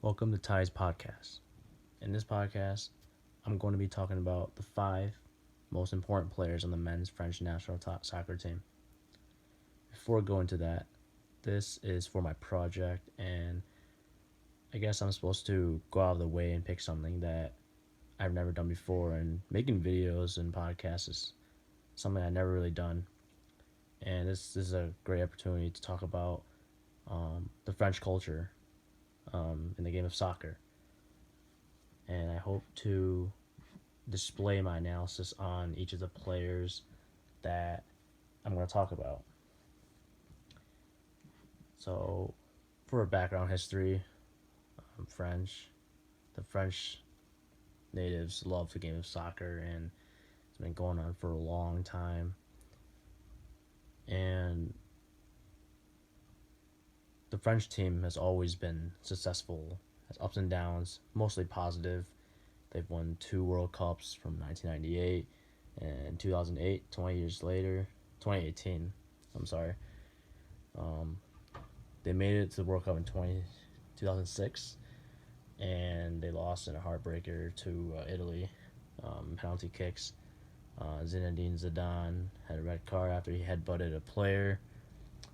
Welcome to Ty's podcast. In this podcast, I'm going to be talking about the five most important players on the men's French national soccer team. Before going to that, this is for my project, and I guess I'm supposed to go out of the way and pick something that I've never done before. And making videos and podcasts is something I've never really done. And this is a great opportunity to talk about the French culture in the game of soccer. And I hope to display my analysis on each of the players that I'm going to talk about. So, for a background history, I'm French. The French natives love the game of soccer, and it's been going on for a long time. And the French team has always been successful, has ups and downs, mostly positive. They've won 2 World Cups from 1998 and 2008, 20 years later, 2018. I'm sorry. Um, they made it to the World Cup in 2006, and they lost in a heartbreaker to Italy, penalty kicks. Zinedine Zidane had a red card after he headbutted a player.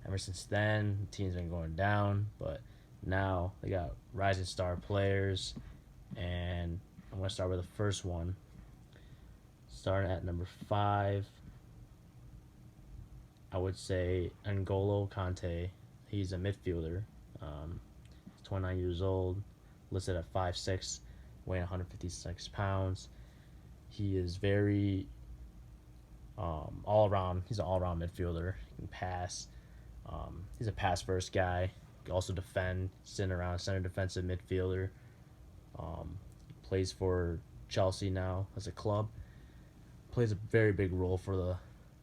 Ever since then, the team's been going down, but now they got rising star players, and I'm going to start with the first one. Starting at number 5, I would say N'Golo Kante. He's a midfielder. He's 29 years old, listed at 5'6", weighing 156 pounds. He is very all around. He's an all around midfielder. He can pass. He's a pass first guy. He can also defend, sitting around center defensive midfielder. Plays for Chelsea now as a club. Plays a very big role for the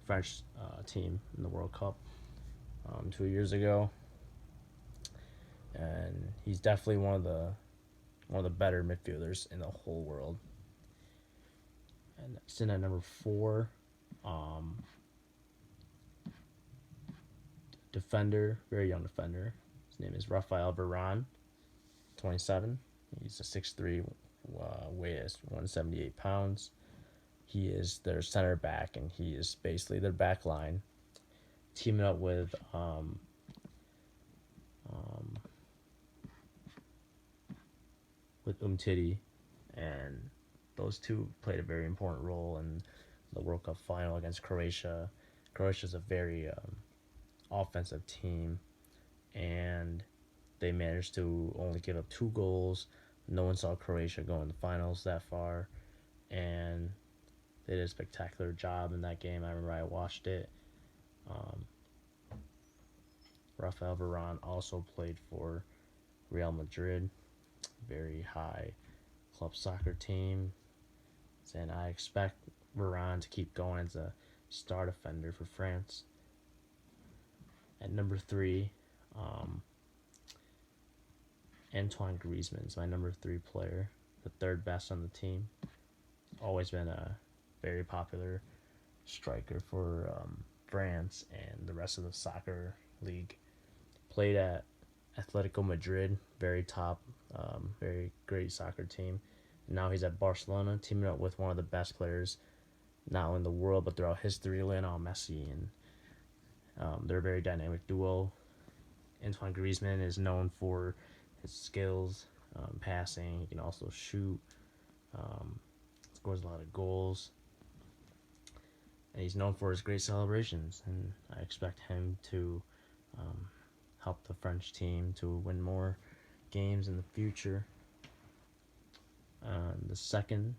French team in the World Cup 2 years ago, and he's definitely one of the better midfielders in the whole world. And next in at number 4, defender, very young defender. His name is Raphael Varane, 27. He's a 6'3", weighs 178 pounds. He is their center back, and he is basically their back line, teaming up with Umtiti, and those two played a very important role in the World Cup final against Croatia. Croatia's a very offensive team, and they managed to only give up 2 goals. No one saw Croatia go in the finals that far, and they did a spectacular job in that game. I remember I watched it. Rafael Varane also played for Real Madrid, very high club soccer team, and I expect Varane to keep going as a star defender for France. At number 3, Antoine Griezmann is my number 3 player, the third best on the team. Always been a very popular striker for France and the rest of the soccer league. Played at Atletico Madrid, very top, very great soccer team. And now he's at Barcelona, teaming up with one of the best players, not only in the world but throughout history, Lionel Messi. And they're a very dynamic duo. Antoine Griezmann is known for his skills, passing. He can also shoot. Scores a lot of goals, and he's known for his great celebrations. And I expect him to help the French team to win more games in the future. The second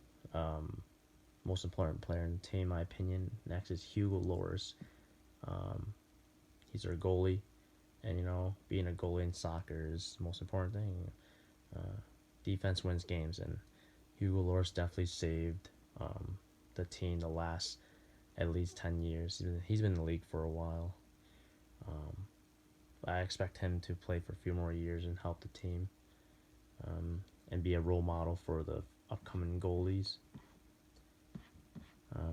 most important player in the team, in my opinion, next is Hugo Lloris. He's our goalie, and being a goalie in soccer is the most important thing. Defense wins games, and Hugo Lloris definitely saved the team the last at least 10 years. He's been in the league for a while. I expect him to play for a few more years and help the team, and be a role model for the upcoming goalies.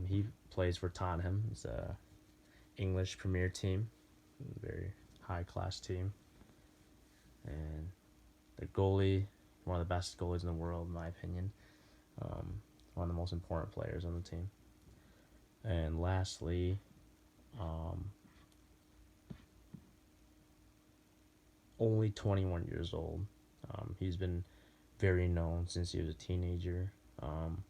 He plays for Tottenham. It's a English Premier team, very high class team. And the goalie, one of the best goalies in the world, in my opinion. Um, One of the most important players on the team. And lastly, um, only 21 years old. He's been very known since he was a teenager. Um,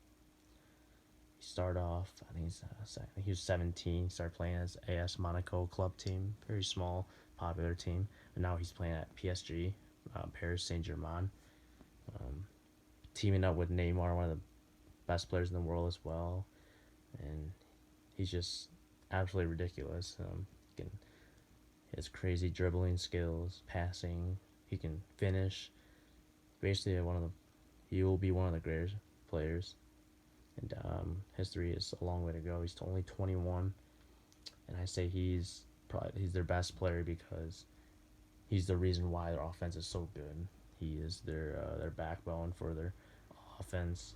he started off, I think he was 17. He started playing as AS Monaco club team, very small, popular team. And now he's playing at PSG, Paris Saint Germain, teaming up with Neymar, one of the best players in the world as well. And he's just absolutely ridiculous. He can his crazy dribbling skills, passing. He can finish. Basically, he will be one of the greatest players. And history is a long way to go. He's only 21, and I say he's their best player because he's the reason why their offense is so good. He is their backbone for their offense.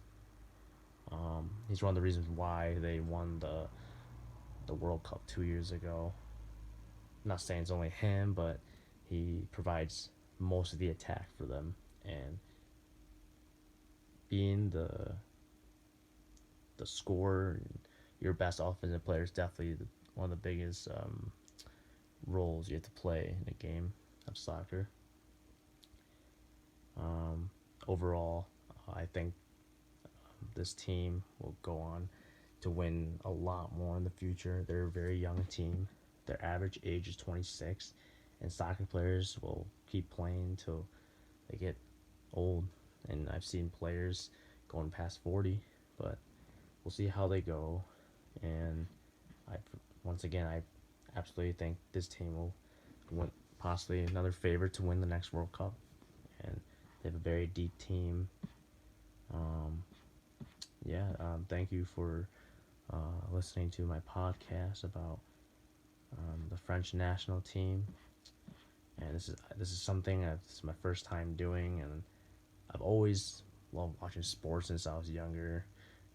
He's one of the reasons why they won the World Cup 2 years ago. I'm not saying it's only him, but he provides most of the attack for them, and being the scorer and your best offensive player is definitely one of the biggest roles you have to play in a game of soccer. Overall, I think this team will go on to win a lot more in the future. They're a very young team. Their average age is 26, and soccer players will keep playing till they get old. And I've seen players going past 40, but we'll see how they go. And I once again, I absolutely think this team will win, possibly another favorite to win the next World Cup. And they have a very deep team. Thank you for listening to my podcast about the French national team. And this is something this is my first time doing, and I've always loved watching sports since I was younger,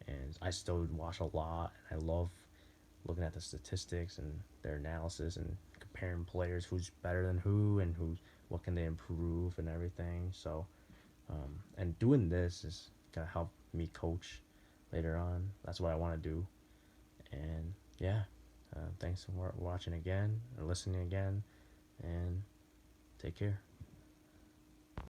and I still watch a lot. And I love looking at the statistics and their analysis and comparing players, who's better than who and what can they improve and everything. So, and doing this is gonna help me coach later on. That's what I want to do. And yeah, thanks for watching again or listening again, and take care.